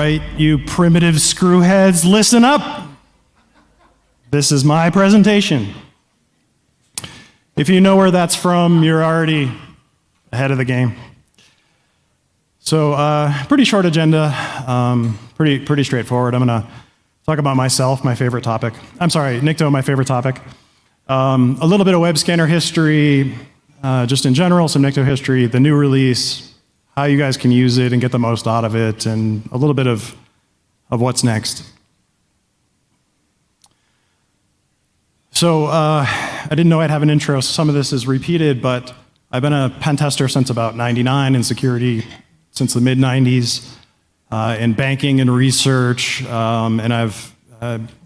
right, you primitive screwheads, listen up. This is my presentation. If you know where that's from, you're already ahead of the game. So, pretty short agenda, pretty straightforward. I'm gonna talk about myself, my favorite topic. I'm sorry, Nikto, my favorite topic. A little bit of web scanner history, just in general, some Nikto history, the new release, how you guys can use it and get the most out of it, and a little bit of what's next. So I didn't know I'd have an intro, so some of this is repeated, but I've been a pen tester since about '99 in security, since the mid-'90s, in banking and research, and I've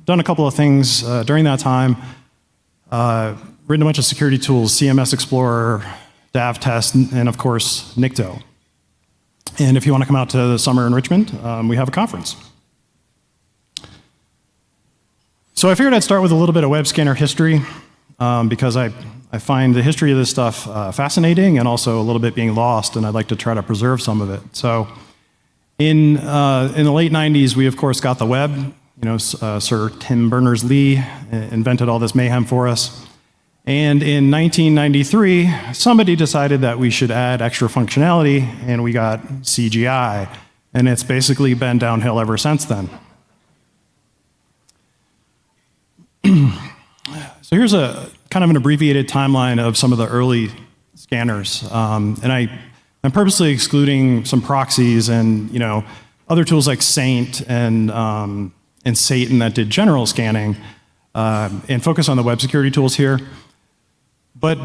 done a couple of things during that time. Written a bunch of security tools, CMS Explorer, DAV Test, and of course, Nikto. And if you want to come out to the summer in Richmond, we have a conference. So I figured I'd start with a little bit of web scanner history, because I find the history of this stuff fascinating and also a little bit being lost, and I'd like to try to preserve some of it. So in the late '90s, we of course got the web. You know, Sir Tim Berners-Lee invented all this mayhem for us. And in 1993, somebody decided that we should add extra functionality, and we got CGI. And it's basically been downhill ever since then. So here's a kind of an abbreviated timeline of some of the early scanners. And I'm purposely excluding some proxies and, you know, other tools like Saint and Satan that did general scanning, and focus on the web security tools here. But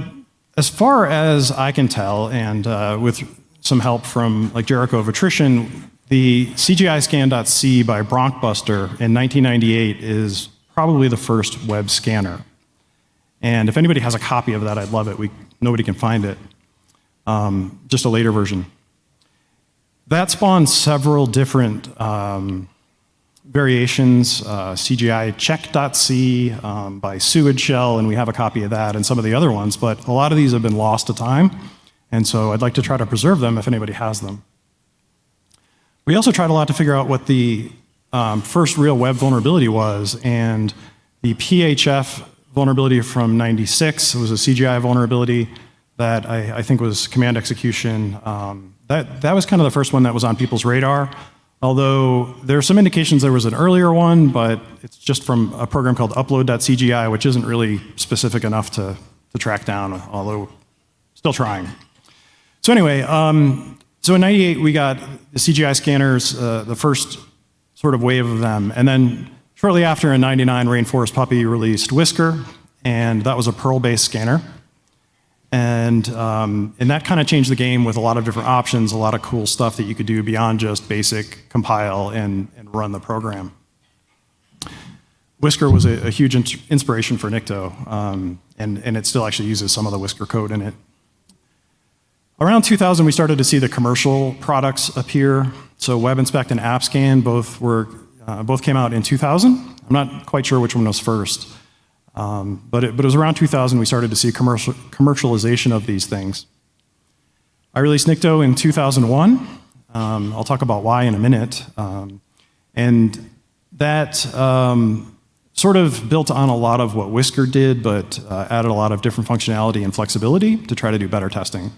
as far as I can tell, and with some help from like Jericho of Attrition, the CGI scan.c by Bronkbuster in 1998 is probably the first web scanner. And if anybody has a copy of that, I'd love it. Nobody can find it. Just a later version. That spawned several different variations, CGI check.c by Sewage Shell, and we have a copy of that, and some of the other ones, but a lot of these have been lost to time, and so I'd like to try to preserve them if anybody has them. We also tried a lot to figure out what the first real web vulnerability was, and the PHF vulnerability from '96 was a CGI vulnerability that I think was command execution. That was kind of the first one that was on people's radar. Although there are some indications there was an earlier one, but it's just from a program called upload.cgi, which isn't really specific enough to track down, although still trying. So anyway, so in '98 we got the CGI scanners, the first sort of wave of them, and then shortly after in '99, Rainforest Puppy released Whisker, and that was a Perl-based scanner. And that kind of changed the game with a lot of different options, a lot of cool stuff that you could do beyond just basic compile and run the program. Whisker was a huge inspiration for Nikto, and it still actually uses some of the Whisker code in it. Around 2000, we started to see the commercial products appear. So WebInspect and AppScan both came out in 2000. I'm not quite sure which one was first. But it was around 2000 we started to see commercialization of these things. I released Nikto in 2001. I'll talk about why in a minute. And that sort of built on a lot of what Whisker did, but added a lot of different functionality and flexibility to try to do better testing.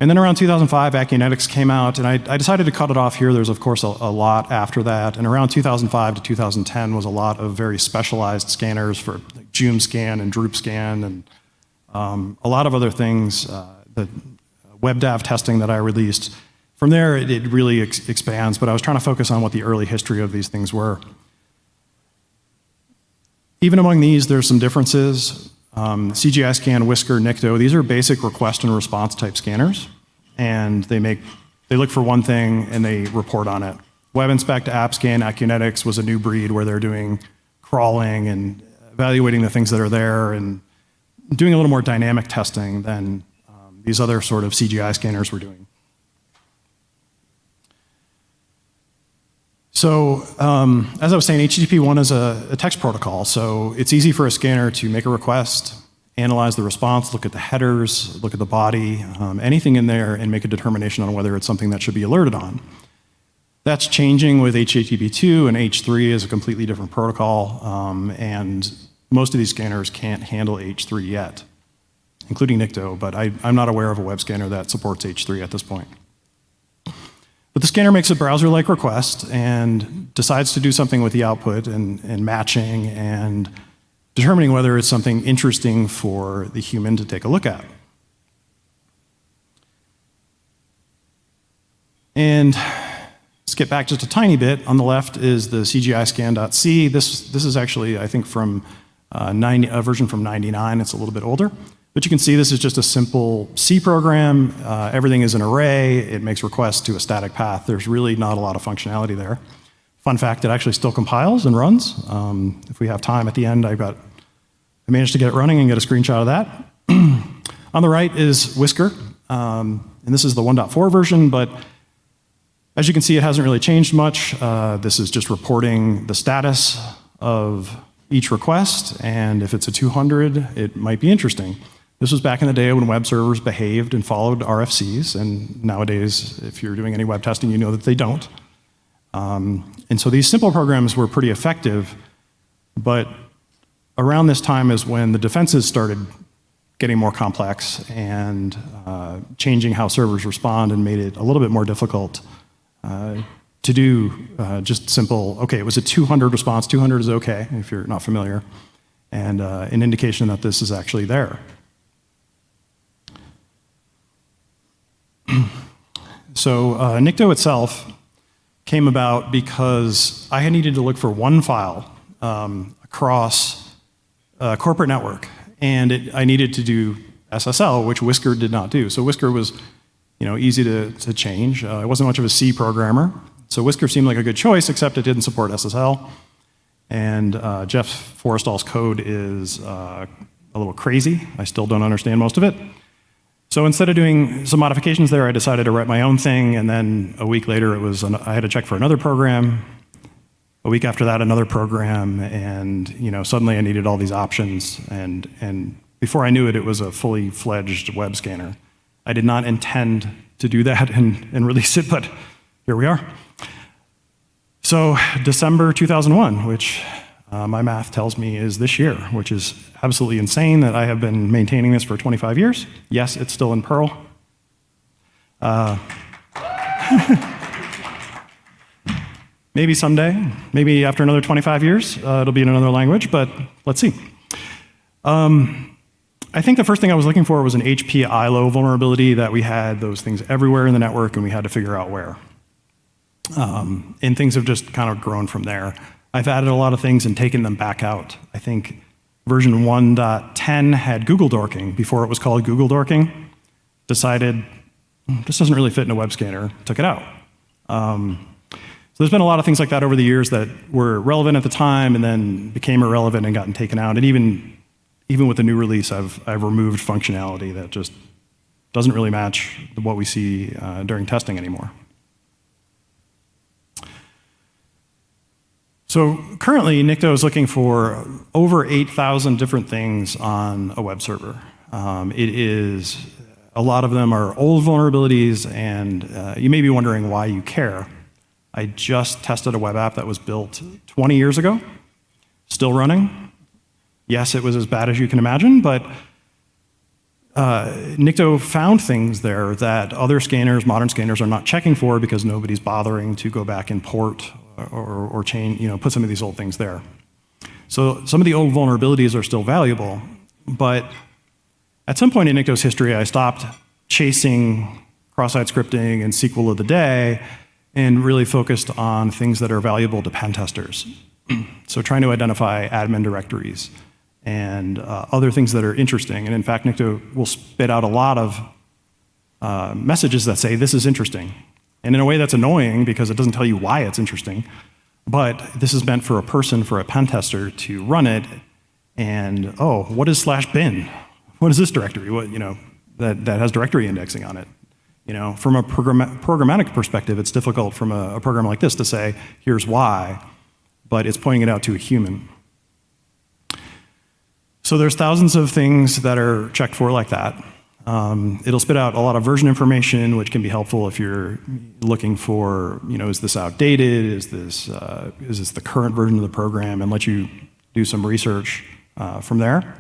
And then around 2005, Hackin came out, and I decided to cut it off here. There's, of course, a lot after that. And around 2005 to 2010 was a lot of very specialized scanners for like JoomScan and DroopScan and a lot of other things, the WebDAV testing that I released. From there, it really expands, but I was trying to focus on what the early history of these things were. Even among these, there's some differences. CGI Scan, Whisker, Nikto, these are basic request and response type scanners, and they look for one thing and they report on it. WebInspect, AppScan, Acunetics was a new breed where they're doing crawling and evaluating the things that are there and doing a little more dynamic testing than these other sort of CGI scanners were doing. So as I was saying, HTTP1 is a text protocol, so it's easy for a scanner to make a request, analyze the response, look at the headers, look at the body, anything in there, and make a determination on whether it's something that should be alerted on. That's changing with HTTP2, and H3 is a completely different protocol, and most of these scanners can't handle H3 yet, including Nikto, but I'm not aware of a web scanner that supports H3 at this point. But the scanner makes a browser-like request and decides to do something with the output and matching and determining whether it's something interesting for the human to take a look at. And let's get back just a tiny bit. On the left is the CGI scan.c. This is actually, I think, from a version from 99. It's a little bit older. But you can see this is just a simple C program. Everything is an array. It makes requests to a static path. There's really not a lot of functionality there. Fun fact, it actually still compiles and runs. If we have time at the end, I managed to get it running and get a screenshot of that. On the right is Whisker. And this is the 1.4 version, but as you can see, it hasn't really changed much. This is just reporting the status of each request, and if it's a 200, it might be interesting. This was back in the day when web servers behaved and followed RFCs, and nowadays, if you're doing any web testing, you know that they don't. And so these simple programs were pretty effective, but around this time is when the defenses started getting more complex and changing how servers respond and made it a little bit more difficult to do just simple, okay, it was a 200 response. 200 is okay if you're not familiar, and an indication that this is actually there. So Nikto itself came about because I had needed to look for one file across a corporate network, and I needed to do SSL, which Whisker did not do. So Whisker was easy to change. I wasn't much of a C programmer, so Whisker seemed like a good choice, except it didn't support SSL. And Jeff Forrestall's code is a little crazy. I still don't understand most of it. So instead of doing some modifications there, I decided to write my own thing, and then a week later I had to check for another program. A week after that, another program, and suddenly I needed all these options, and before I knew it, it was a fully fledged web scanner. I did not intend to do that and release it, but here we are. So December 2001, which my math tells me is this year, which is absolutely insane that I have been maintaining this for 25 years. Yes, it's still in Perl. Maybe someday, maybe after another 25 years, it'll be in another language, but let's see. I think the first thing I was looking for was an HP ILO vulnerability, that we had those things everywhere in the network and we had to figure out where. And things have just kind of grown from there. I've added a lot of things and taken them back out. I think version 1.10 had Google dorking before it was called Google dorking. Decided, this doesn't really fit in a web scanner, took it out. So there's been a lot of things like that over the years that were relevant at the time and then became irrelevant and gotten taken out. And even with the new release, I've removed functionality that just doesn't really match what we see during testing anymore. So currently, Nikto is looking for over 8,000 different things on a web server. A lot of them are old vulnerabilities, and you may be wondering why you care. I just tested a web app that was built 20 years ago, still running. Yes, it was as bad as you can imagine, but Nikto found things there that other scanners, modern scanners, are not checking for because nobody's bothering to go back and port or change, put some of these old things there. So some of the old vulnerabilities are still valuable, but at some point in Nikto's history, I stopped chasing cross-site scripting and SQL of the day and really focused on things that are valuable to pen testers. So trying to identify admin directories and other things that are interesting. And in fact, Nikto will spit out a lot of messages that say, this is interesting. And in a way that's annoying because it doesn't tell you why it's interesting, but this is meant for a pen tester to run it and, oh, what is /bin? What is this directory? What, that has directory indexing on it. From a programmatic perspective, it's difficult from a program like this to say, here's why, but it's pointing it out to a human. So there's thousands of things that are checked for like that. It'll spit out a lot of version information, which can be helpful if you're looking for, is this outdated? Is this the current version of the program? And let you do some research from there.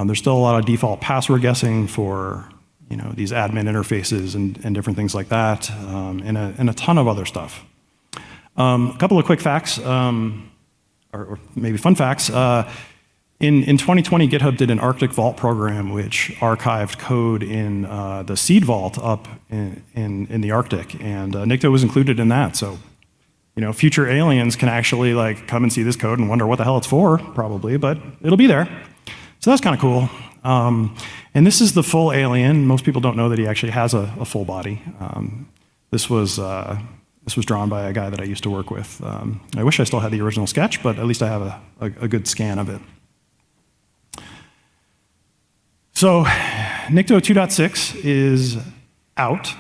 There's still a lot of default password guessing for, these admin interfaces and different things like that, and a ton of other stuff. A couple of quick facts, or maybe fun facts. In 2020, GitHub did an Arctic Vault program, which archived code in the seed vault up in the Arctic, and Nikto was included in that. So, future aliens can actually come and see this code and wonder what the hell it's for, probably, but it'll be there. So that's kind of cool. And this is the full alien. Most people don't know that he actually has a full body. This was drawn by a guy that I used to work with. I wish I still had the original sketch, but at least I have a good scan of it. So Nikto 2.6 is out,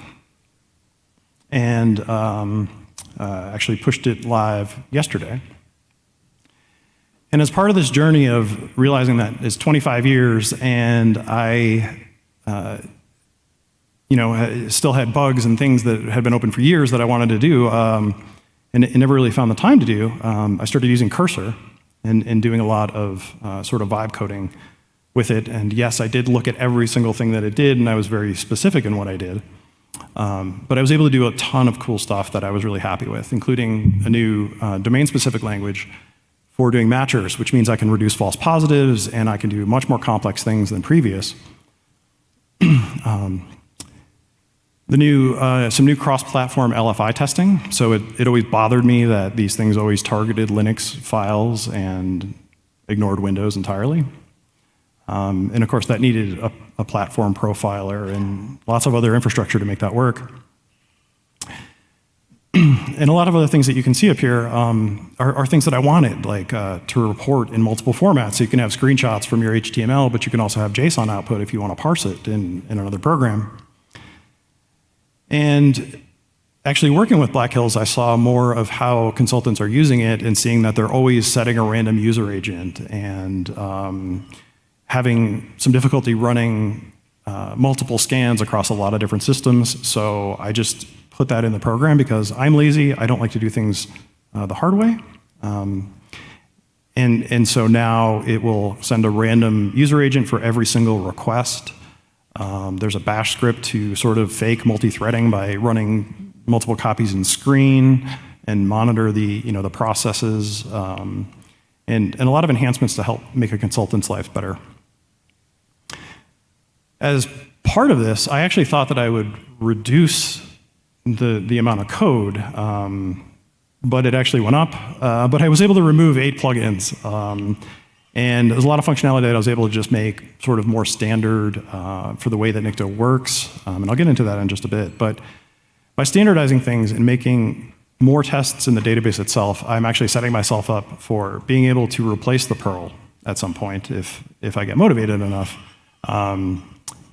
and actually pushed it live yesterday. And as part of this journey of realizing that it's 25 years and I still had bugs and things that had been open for years that I wanted to do, and never really found the time to do, I started using Cursor and doing a lot of sort of vibe coding with it. And yes, I did look at every single thing that it did, and I was very specific in what I did. But I was able to do a ton of cool stuff that I was really happy with, including a new domain-specific language for doing matchers, which means I can reduce false positives, and I can do much more complex things than previous. Some new cross-platform LFI testing. So it always bothered me that these things always targeted Linux files and ignored Windows entirely. And of course, that needed a platform profiler and lots of other infrastructure to make that work. And a lot of other things that you can see up here are things that I wanted, like to report in multiple formats. So you can have screenshots from your HTML, but you can also have JSON output if you want to parse it in another program. And actually working with Black Hills, I saw more of how consultants are using it and seeing that they're always setting a random user agent and having some difficulty running multiple scans across a lot of different systems. So I just put that in the program because I'm lazy. I don't like to do things the hard way. And so now it will send a random user agent for every single request. There's a bash script to sort of fake multi-threading by running multiple copies in screen and monitor the processes, and a lot of enhancements to help make a consultant's life better. As part of this, I actually thought that I would reduce the amount of code, but it actually went up. But I was able to remove 8 plugins. And there's a lot of functionality that I was able to just make sort of more standard for the way that Nikto works. And I'll get into that in just a bit. But by standardizing things and making more tests in the database itself, I'm actually setting myself up for being able to replace the Perl at some point if I get motivated enough,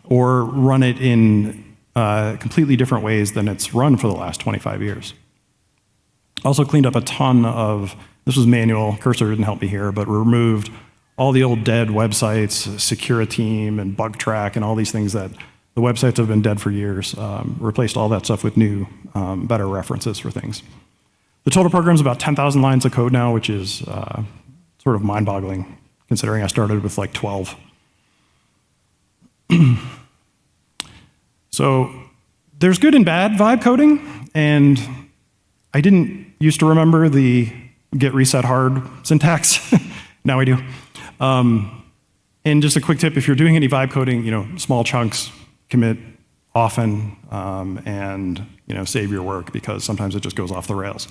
or run it in completely different ways than it's run for the last 25 years. Also cleaned up a ton of, this was manual, Cursor didn't help me here, but removed all the old dead websites, Security and Bug Track, and all these things that the websites have been dead for years. Replaced all that stuff with new, better references for things. The total program is about 10,000 lines of code now, which is sort of mind-boggling, considering I started with like 12. So there's good and bad vibe coding, and I didn't used to remember the get reset hard syntax. Now I do. And just a quick tip, if you're doing any vibe coding, small chunks, commit often, and save your work, because sometimes it just goes off the rails.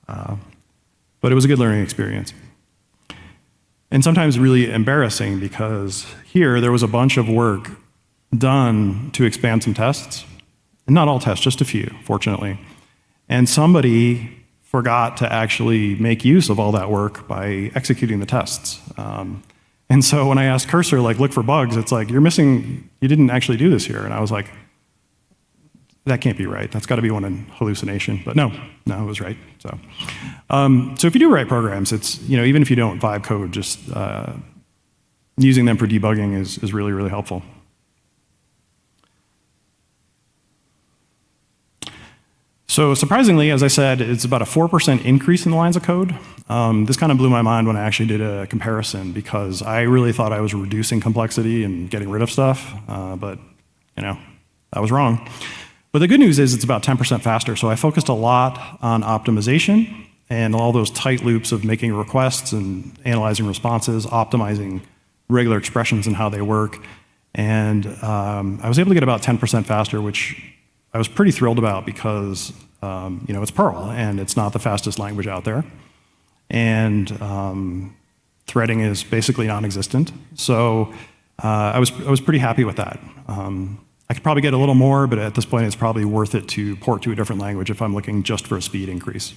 But it was a good learning experience. And sometimes really embarrassing, because here there was a bunch of work done to expand some tests. And not all tests, just a few, fortunately. And somebody forgot to actually make use of all that work by executing the tests. And so when I asked Cursor, look for bugs, it's like, you didn't actually do this here. And I was like, that can't be right. That's got to be one in hallucination. But no, it was right. So if you do write programs, it's, even if you don't vibe code, just using them for debugging is really, really helpful. So surprisingly, as I said, it's about a 4% increase in the lines of code. This kind of blew my mind when I actually did a comparison because I really thought I was reducing complexity and getting rid of stuff, but I was wrong. But the good news is it's about 10% faster. So I focused a lot on optimization and all those tight loops of making requests and analyzing responses, optimizing regular expressions and how they work. And I was able to get about 10% faster, which I was pretty thrilled about because it's Perl and it's not the fastest language out there. And threading is basically non-existent. So I was pretty happy with that. I could probably get a little more, but at this point it's probably worth it to port to a different language if I'm looking just for a speed increase.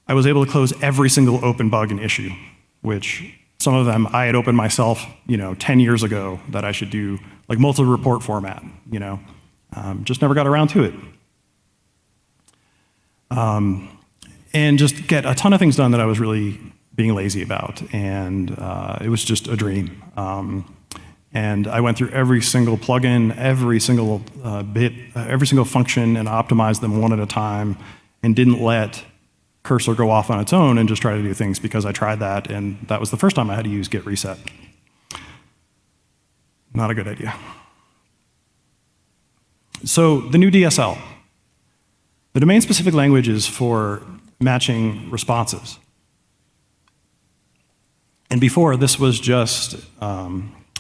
I was able to close every single open bug and issue, which some of them I had opened myself 10 years ago that I should do, like multi-report format, just never got around to it. And just get a ton of things done that I was really being lazy about, and it was just a dream. And I went through every single plugin, every single bit, every single function, and optimized them one at a time, and didn't let cursor go off on its own and just try to do things because I tried that, and that was the first time I had to use git reset. Not a good idea. So the new DSL. The domain-specific language is for matching responses. And before, this was just, all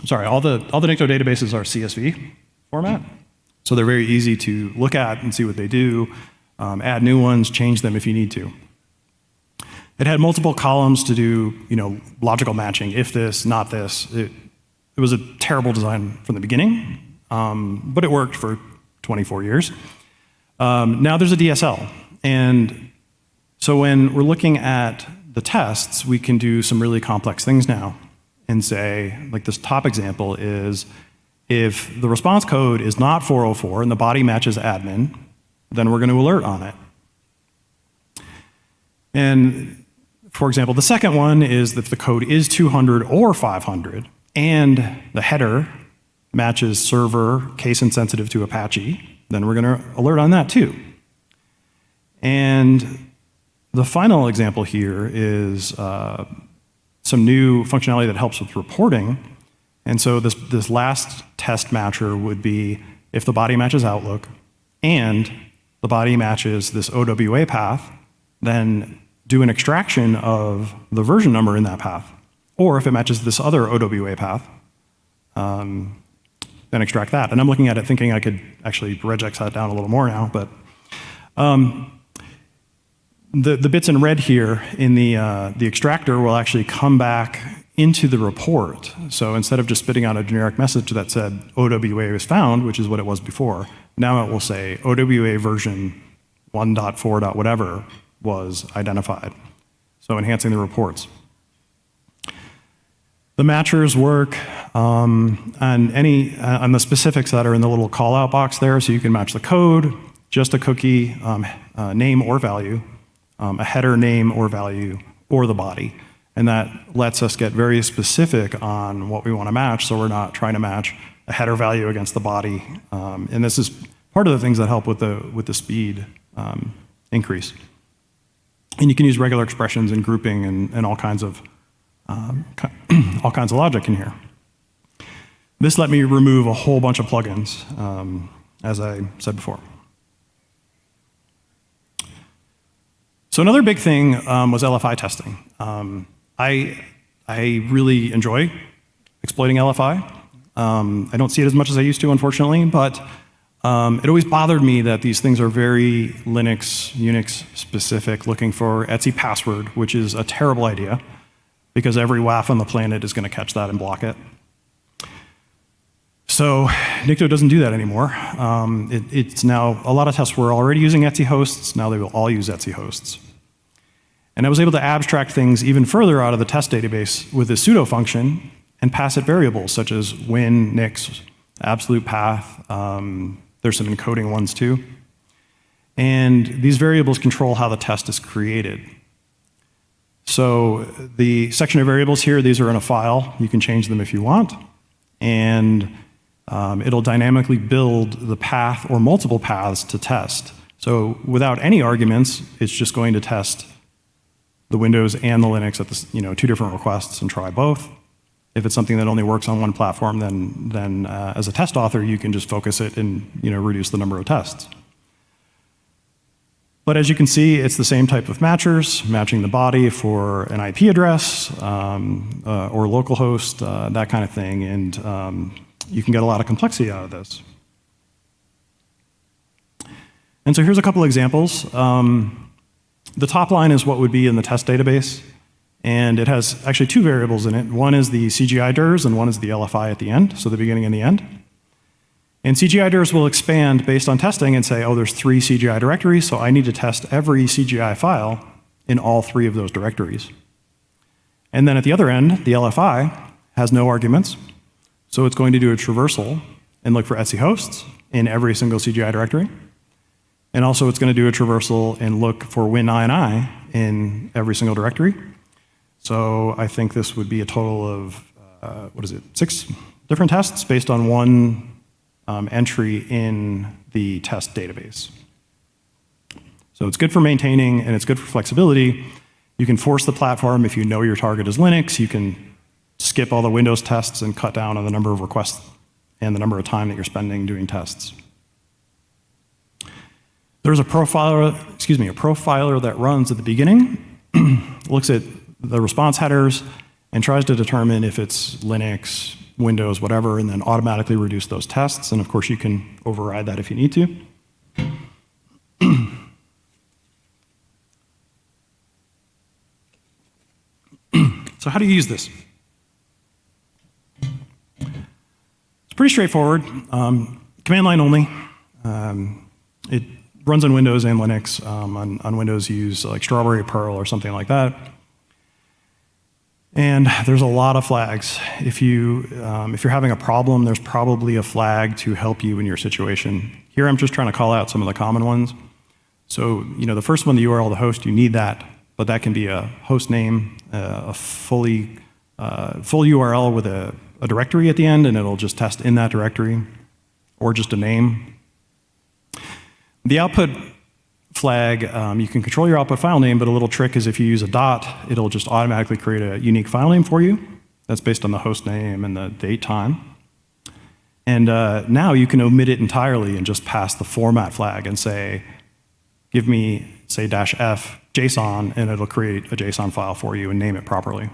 the Nikto databases are CSV format. So they're very easy to look at and see what they do, add new ones, change them if you need to. It had multiple columns to do, logical matching, if this, not this. It was a terrible design from the beginning, but it worked for 24 years. Now there's a DSL. And so when we're looking at the tests, we can do some really complex things now and say, like this top example is, if the response code is not 404 and the body matches admin, then we're going to alert on it. And for example, the second one is if the code is 200 or 500 and the header matches server case insensitive to Apache, then we're going to alert on that too. And the final example here is some new functionality that helps with reporting. And so this last test matcher would be if the body matches Outlook and the body matches this OWA path, then do an extraction of the version number in that path. Or if it matches this other OWA path, then extract that. And I'm looking at it thinking I could actually regex that down a little more now, but the bits in red here in the extractor will actually come back into the report. So instead of just spitting out a generic message that said OWA was found, which is what it was before, now it will say OWA version 1.4. whatever was identified. So enhancing the reports. The matchers work on the specifics that are in the little call-out box there, so you can match the code, just a cookie, name or value, a header name or value, or the body. And that lets us get very specific on what we want to match, so we're not trying to match a header value against the body. And this is part of the things that help with the speed increase. And you can use regular expressions and grouping and all kinds of logic in here. This let me remove a whole bunch of plugins, as I said before. So another big thing was LFI testing. I really enjoy exploiting LFI. I don't see it as much as I used to, unfortunately, but it always bothered me that these things are very Linux, Unix specific, looking for etc password, which is a terrible idea because every WAF on the planet is going to catch that and block it. So Nikto doesn't do that anymore. It's now, a lot of tests were already using etc hosts, now they will all use etc hosts. And I was able to abstract things even further out of the test database with this pseudo function and pass it variables such as win, nix, absolute path. There's some encoding ones too. And these variables control how the test is created. So the section of variables here, these are in a file. You can change them if you want. And it'll dynamically build the path or multiple paths to test. So without any arguments, it's just going to test the Windows and the Linux at the, two different requests and try both. If it's something that only works on one platform, then as a test author, you can just focus it and reduce the number of tests. But as you can see, it's the same type of matchers, matching the body for an IP address or localhost, that kind of thing, and you can get a lot of complexity out of this. And so here's a couple examples. The top line is what would be in the test database, and it has actually two variables in it. One is the CGI DIRs, and one is the LFI at the end, so the beginning and the end. And CGI DIRs will expand based on testing and say, oh, there's 3 CGI directories, so I need to test every CGI file in all 3 of those directories. And then at the other end, the LFI has no arguments, so it's going to do a traversal and look for Etsy hosts in every single CGI directory. And also it's going to do a traversal and look for WinINI in every single directory. So I think this would be a total of, 6 different tests based on one entry in the test database. So it's good for maintaining and it's good for flexibility. You can force the platform if you know your target is Linux. You can skip all the Windows tests and cut down on the number of requests and the number of time that you're spending doing tests. There's a profiler that runs at the beginning, looks at the response headers and tries to determine if it's Linux, Windows, whatever, and then automatically reduce those tests. And of course, you can override that if you need to. So how do you use this? It's pretty straightforward. Command line only. It runs on Windows and Linux. On Windows, use like Strawberry, Perl, or something like that. And there's a lot of flags. If you're having a problem, there's probably a flag to help you in your situation. Here, I'm just trying to call out some of the common ones. So, the first one, the URL of the host, you need that, but that can be a host name, a full URL with a directory at the end, and it'll just test in that directory, or just a name. The output flag, you can control your output file name, but a little trick is if you use a dot, it'll just automatically create a unique file name for you. That's based on the host name and the date time. And now you can omit it entirely and just pass the format flag and say, give me, say, -f JSON, and it'll create a JSON file for you and name it properly.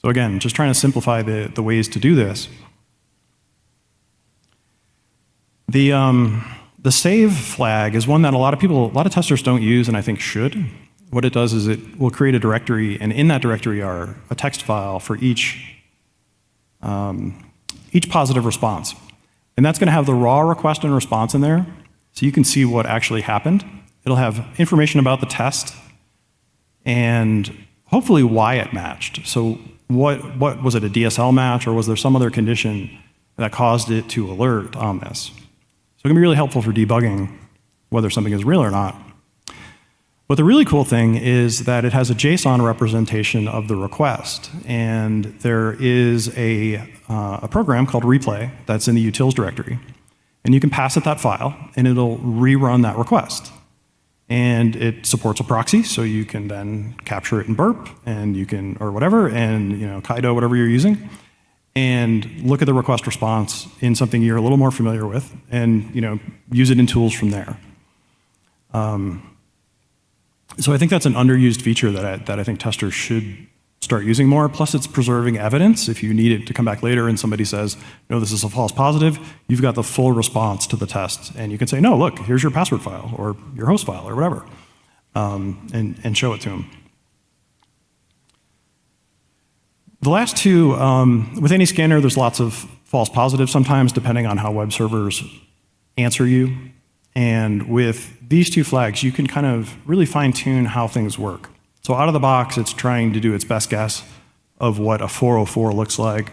So again, just trying to simplify the ways to do this. The save flag is one that a lot of testers don't use, and I think should. What it does is it will create a directory, and in that directory are a text file for each positive response. And that's going to have the raw request and response in there, so you can see what actually happened. It'll have information about the test, and hopefully why it matched. So what was it, a DSL match, or was there some other condition that caused it to alert on this? So it can be really helpful for debugging whether something is real or not. But the really cool thing is that it has a JSON representation of the request. And there is a program called Replay that's in the utils directory. And you can pass it that file, and it'll rerun that request. And it supports a proxy, so you can then capture it in burp, and you can, or whatever, and Kaido, whatever you're using, and look at the request response in something you're a little more familiar with, and use it in tools from there. So I think that's an underused feature that I think testers should start using more. Plus, it's preserving evidence. If you need it to come back later and somebody says, no, this is a false positive, you've got the full response to the test, and you can say, no, look, here's your password file or your host file or whatever, and show it to them. The last two, with any scanner, there's lots of false positives sometimes, depending on how web servers answer you. And with these two flags, you can kind of really fine-tune how things work. So out of the box, it's trying to do its best guess of what a 404 looks like,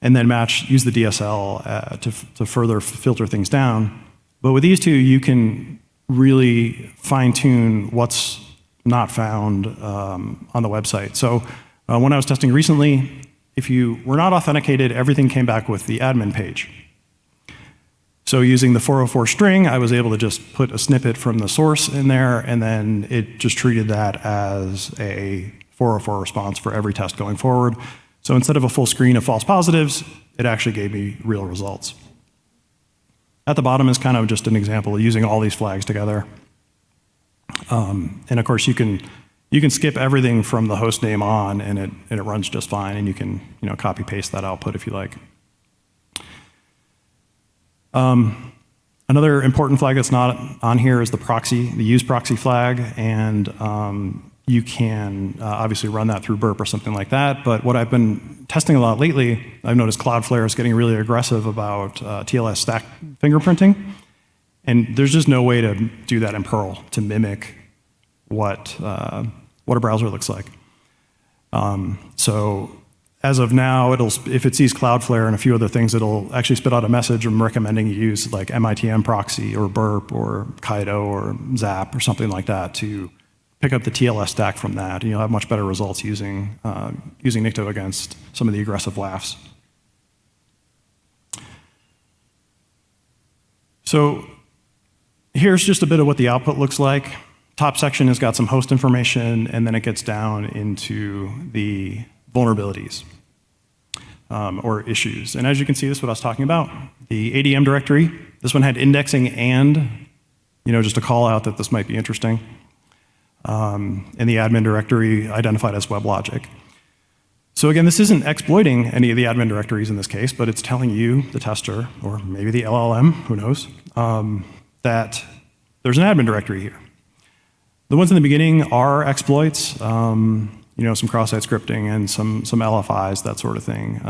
and then use the DSL to further filter things down. But with these two, you can really fine-tune what's not found on the website. So when I was testing recently, if you were not authenticated, everything came back with the admin page. So using the 404 string, I was able to just put a snippet from the source in there, and then it just treated that as a 404 response for every test going forward. So instead of a full screen of false positives, it actually gave me real results. At the bottom is kind of just an example of using all these flags together. And of course, you can skip everything from the host name on, and it runs just fine, and you can copy paste that output if you like. Another important flag that's not on here is the proxy, the use proxy flag, and you can obviously run that through burp or something like that. But what I've been testing a lot lately, I've noticed Cloudflare is getting really aggressive about TLS stack fingerprinting, and there's just no way to do that in Perl to mimic what a browser looks like. So as of now, if it sees Cloudflare and a few other things, it'll actually spit out a message recommending you use like MITM proxy or burp or Kaido or Zap or something like that to pick up the TLS stack from that, and you'll have much better results using Nikto against some of the aggressive WAFs. So here's just a bit of what the output looks like. Top section has got some host information, and then it gets down into the vulnerabilities or issues. And as you can see, this is what I was talking about. The ADM directory, this one had indexing and just a call out that this might be interesting. And the admin directory identified as WebLogic. So again, this isn't exploiting any of the admin directories in this case, but it's telling you, the tester, or maybe the LLM, who knows, that there's an admin directory here. The ones in the beginning are exploits, some cross-site scripting and some LFIs, that sort of thing.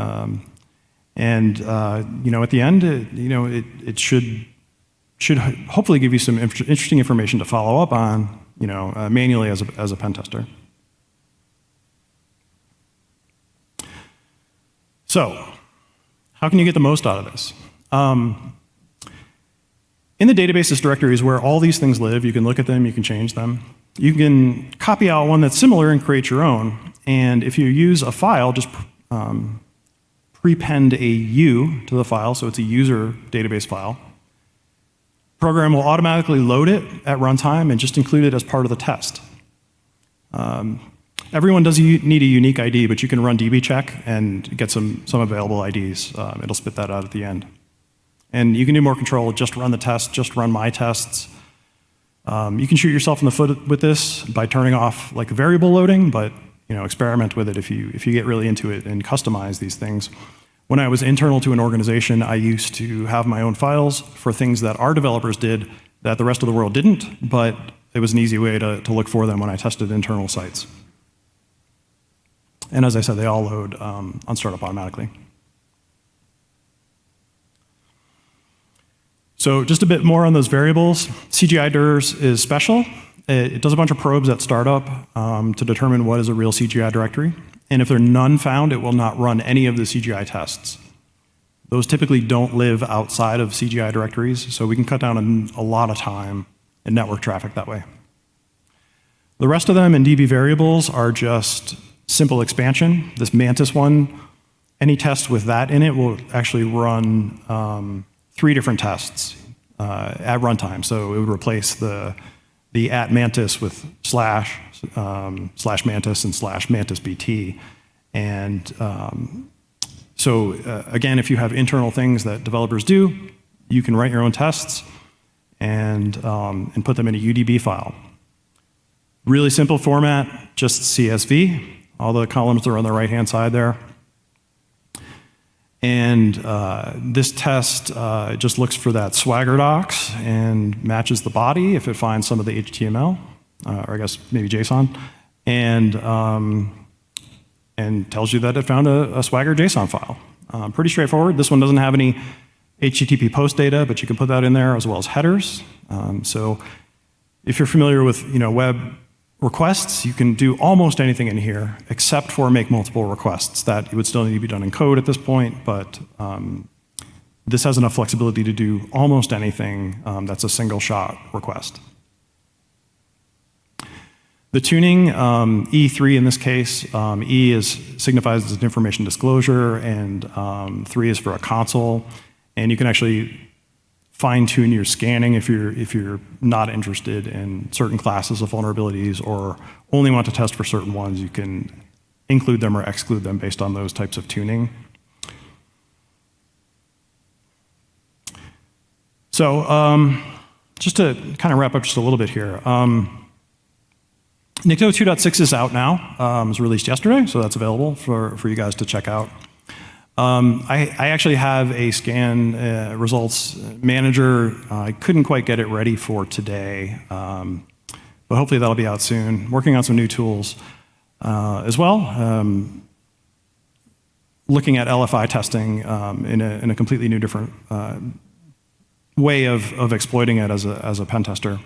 At the end, it should hopefully give you some interesting information to follow up on, manually as a pen tester. So, how can you get the most out of this? In the databases directories where all these things live, you can look at them, you can change them. You can copy out one that's similar and create your own. And if you use a file, just prepend a U to the file, so it's a user database file. Program will automatically load it at runtime and just include it as part of the test. Everyone does need a unique ID, but you can run dbcheck and get some available IDs. It'll spit that out at the end. And you can do more control, just run the test, just run my tests. You can shoot yourself in the foot with this by turning off like variable loading, but experiment with it if you get really into it and customize these things. When I was internal to an organization, I used to have my own files for things that our developers did that the rest of the world didn't, but it was an easy way to look for them when I tested internal sites. And as I said, they all load on startup automatically. So just a bit more on those variables. CGI DIRs is special. It does a bunch of probes at startup to determine what is a real CGI directory. And if there are none found, it will not run any of the CGI tests. Those typically don't live outside of CGI directories, so we can cut down a lot of time and network traffic that way. The rest of them in DB variables are just simple expansion. This Mantis one, any test with that in it will actually run 3 different tests at runtime. So it would replace the @mantis with /mantis and /mantisbt. And again, if you have internal things that developers do, you can write your own tests and put them in a UDB file. Really simple format, just CSV. All the columns are on the right-hand side there. And this test just looks for that Swagger docs and matches the body if it finds some of the HTML, or I guess maybe JSON, and tells you that it found a Swagger JSON file. Pretty straightforward. This one doesn't have any HTTP post data, but you can put that in there as well as headers. So if you're familiar with web requests, you can do almost anything in here except for make multiple requests. That would still need to be done in code at this point, but this has enough flexibility to do almost anything that's a single shot request. The tuning, E3 in this case, E signifies as an information disclosure, and 3 is for a console. And you can actually fine-tune your scanning if you're not interested in certain classes of vulnerabilities or only want to test for certain ones. You can include them or exclude them based on those types of tuning. So just to kind of wrap up just a little bit here. Nikto 2.6 is out now. It was released yesterday, so that's available for you guys to check out. I actually have a scan results manager. I couldn't quite get it ready for today, but hopefully that'll be out soon. Working on some new tools as well. Looking at LFI testing in a completely new, different way of exploiting it as a pen tester.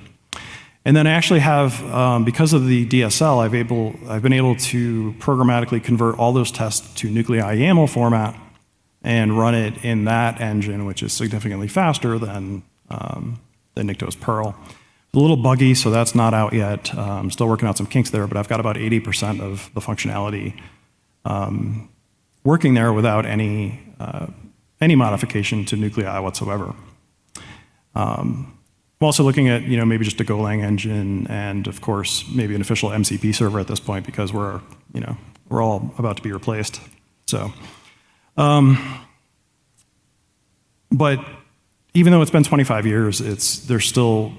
And then I actually have, because of the DSL, I've been able to programmatically convert all those tests to nuclei YAML format and run it in that engine, which is significantly faster than Nikto's Perl. It's a little buggy, so that's not out yet. I'm still working out some kinks there, but I've got about 80% of the functionality working there without any modification to nuclei whatsoever. I'm also looking at, maybe just a Golang engine and, of course, maybe an official MCP server at this point because we're all about to be replaced. So, but even though it's been 25 years, there's still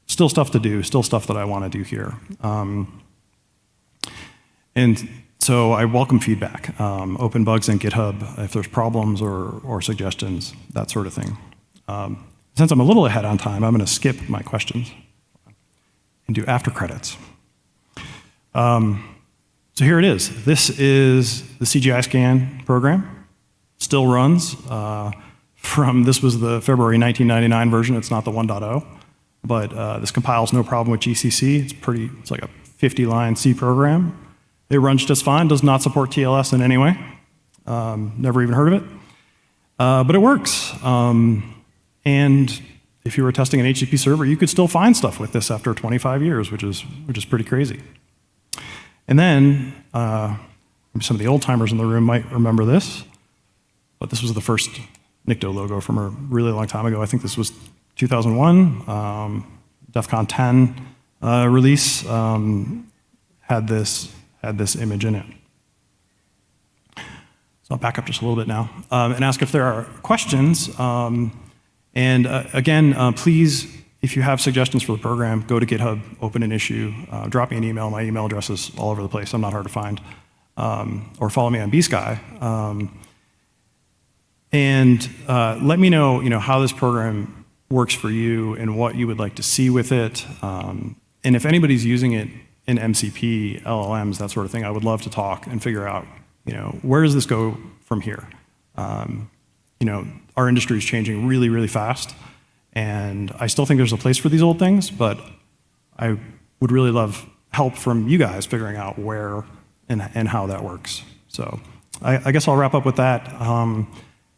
stuff to do, still stuff that I want to do here. And so I welcome feedback, open bugs in GitHub if there's problems or suggestions, that sort of thing. Since I'm a little ahead on time, I'm going to skip my questions and do after credits. So here it is. This is the CGI scan program. Still runs. This was the February 1999 version. It's not the 1.0, but this compiles no problem with GCC. It's like a 50-line C program. It runs just fine. Does not support TLS in any way. Never even heard of it, but it works. And if you were testing an HTTP server, you could still find stuff with this after 25 years, which is pretty crazy. And then, maybe some of the old timers in the room might remember this, but this was the first Nikto logo from a really long time ago. I think this was 2001, DEF CON 10 release had this image in it. So I'll back up just a little bit now and ask if there are questions. And again, please, if you have suggestions for the program, go to GitHub, open an issue, drop me an email. My email address is all over the place. I'm not hard to find. Or follow me on bsky. And let me know, how this program works for you and what you would like to see with it. And if anybody's using it in MCP, LLMs, that sort of thing, I would love to talk and figure out, where does this go from here? Our industry is changing really, really fast, and I still think there's a place for these old things, but I would really love help from you guys figuring out where and how that works. So I guess I'll wrap up with that,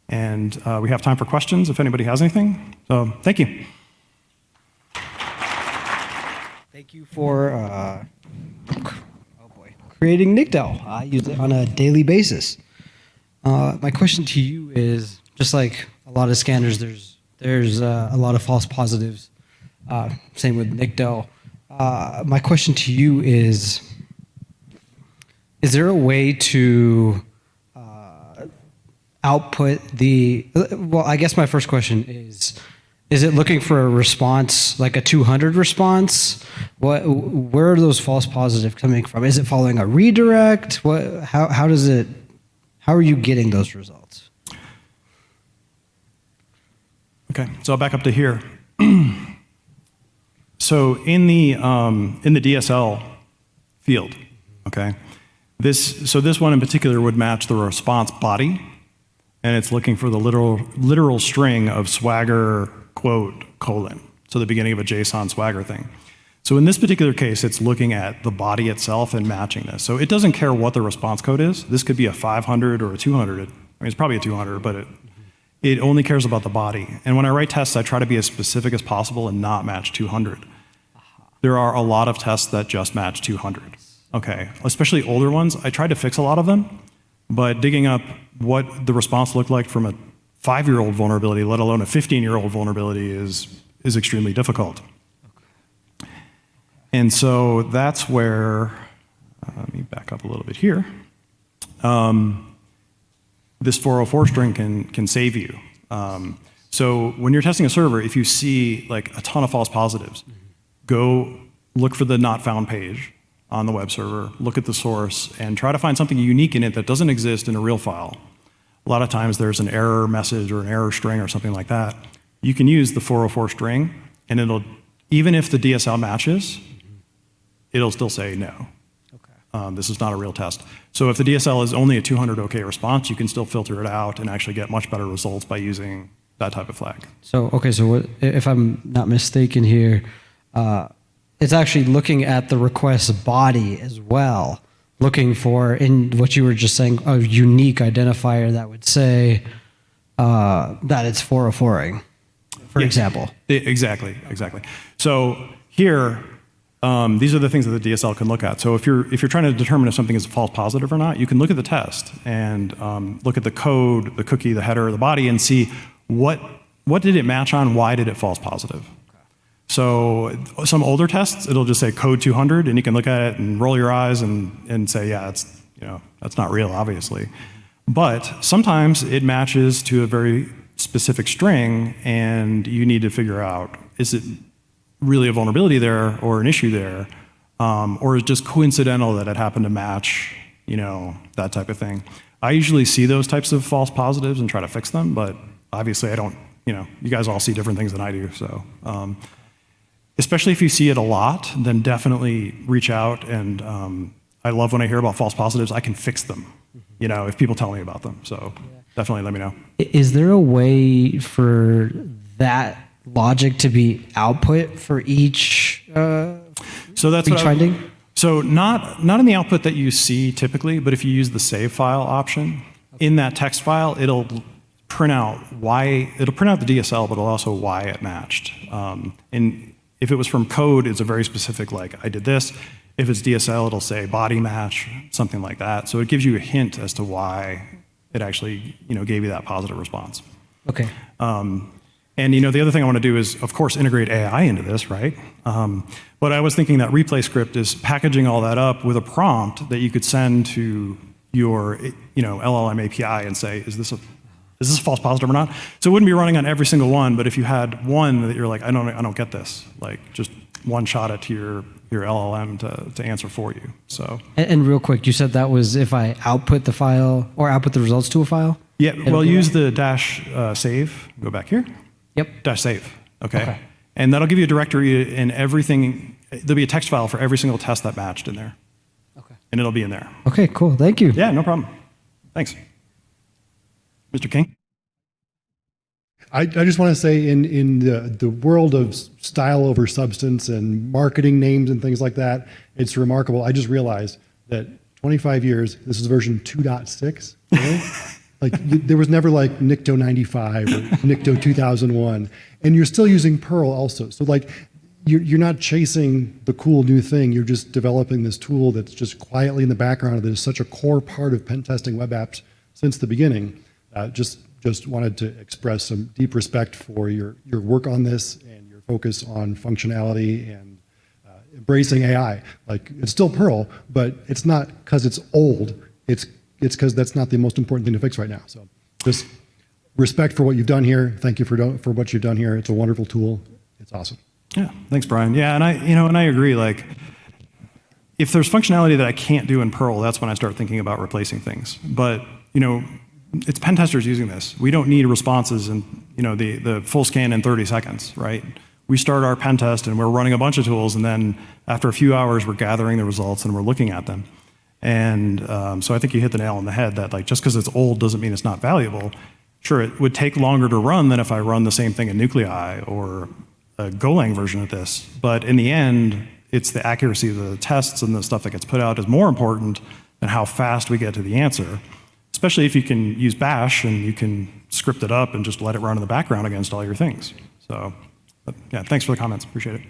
and we have time for questions if anybody has anything. So thank you. Thank you for creating Nikto. I use it on a daily basis. My question to you is, just like a lot of scanners, there's a lot of false positives. Same with Nikto. My question to you is there a way to output well, I guess my first question is it looking for a response, like a 200 response? Where are those false positives coming from? Is it following a redirect? How are you getting those results? Okay, so I'll back up to here. So in the DSL field, okay, this one in particular would match the response body, and it's looking for the literal string of Swagger quote colon, so the beginning of a JSON Swagger thing. So in this particular case, it's looking at the body itself and matching this. So it doesn't care what the response code is. This could be a 500 or a 200. I mean, it's probably a 200, but it only cares about the body. And when I write tests, I try to be as specific as possible and not match 200. There are a lot of tests that just match 200. Okay, especially older ones. I tried to fix a lot of them, but digging up what the response looked like from a 5-year-old vulnerability, let alone a 15-year-old vulnerability, is extremely difficult. And so that's where, let me back up a little bit here. This 404 string can save you. So when you're testing a server, if you see like a ton of false positives, go look for the not found page on the web server, look at the source, and try to find something unique in it that doesn't exist in a real file. A lot of times there's an error message or an error string or something like that. You can use the 404 string, and it'll, even if the DSL matches, it'll still say no. Okay. This is not a real test. So if the DSL is only a 200 OK response, you can still filter it out and actually get much better results by using that type of flag. So, okay, so what, if I'm not mistaken here, it's actually looking at the request body as well, looking for, in what you were just saying, a unique identifier that would say that it's 404ing, for example. Exactly. So here, these are the things that the DSL can look at. So if you're trying to determine if something is a false positive or not, you can look at the test and look at the code, the cookie, the header, the body, and see what did it match on, why did it false positive. So some older tests, it'll just say code 200, and you can look at it and roll your eyes and say, yeah, it's, that's not real, obviously. But sometimes it matches to a very specific string, and you need to figure out, is it really a vulnerability there or an issue there, or is it just coincidental that it happened to match, that type of thing. I usually see those types of false positives and try to fix them, but obviously I don't, you guys all see different things than I do, so. Especially if you see it a lot, then definitely reach out, and I love when I hear about false positives. I can fix them, if people tell me about them, so definitely let me know. Is there a way for that logic to be output for each so that's each finding? So not in the output that you see typically, but if you use the save file option, in that text file, it'll print out the DSL, but it'll also why it matched. And if it was from code, it's a very specific, like, I did this. If it's DSL, it'll say body match, something like that. So it gives you a hint as to why it actually, gave you that positive response. Okay. And the other thing I want to do is, of course, integrate AI into this, right? But I was thinking that replay script is packaging all that up with a prompt that you could send to your, LLM API and say, is this a false positive or not? So it wouldn't be running on every single one, but if you had one that you're like, I don't get this, like just one shot it to your LLM to answer for you. So. And real quick, you said that was if I output the file or output the results to a file? Yeah, well, use the dash save. Go back here. Yep. Dash save. Okay. And that'll give you a directory and everything. There'll be a text file for every single test that matched in there. Okay. And it'll be in there. Okay, cool. Thank you. Yeah, no problem. Thanks. Mr. King? I just want to say in the world of style over substance and marketing names and things like that, it's remarkable. I just realized that 25 years, this is version 2.6. Really? There was never like Nikto 95 or Nikto 2001. And you're still using Perl also. So you're not chasing the cool new thing. You're just developing this tool that's just quietly in the background that is such a core part of pen testing web apps since the beginning. Just wanted to express some deep respect for your work on this and your focus on functionality and embracing AI. It's still Perl, but it's not because it's old. It's because that's not the most important thing to fix right now. So just respect for what you've done here. Thank you for what you've done here. It's a wonderful tool. It's awesome. Yeah, thanks, Brian. Yeah, and I agree. If there's functionality that I can't do in Perl, that's when I start thinking about replacing things. But it's pen testers using this. We don't need responses and the full scan in 30 seconds, right? We start our pen test and we're running a bunch of tools, and then after a few hours, we're gathering the results and we're looking at them. And so I think you hit the nail on the head that just because it's old doesn't mean it's not valuable. Sure, it would take longer to run than if I run the same thing in Nuclei or a Golang version of this. But in the end, it's the accuracy of the tests and the stuff that gets put out is more important than how fast we get to the answer. Especially if you can use Bash and you can script it up and just let it run in the background against all your things. So, yeah, thanks for the comments. Appreciate it.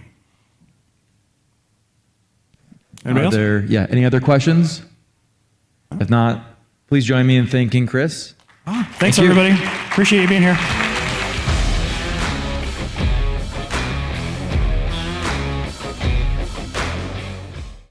Anybody else? Any other questions? If not, please join me in thanking Chris. Thanks, everybody. Appreciate you being here.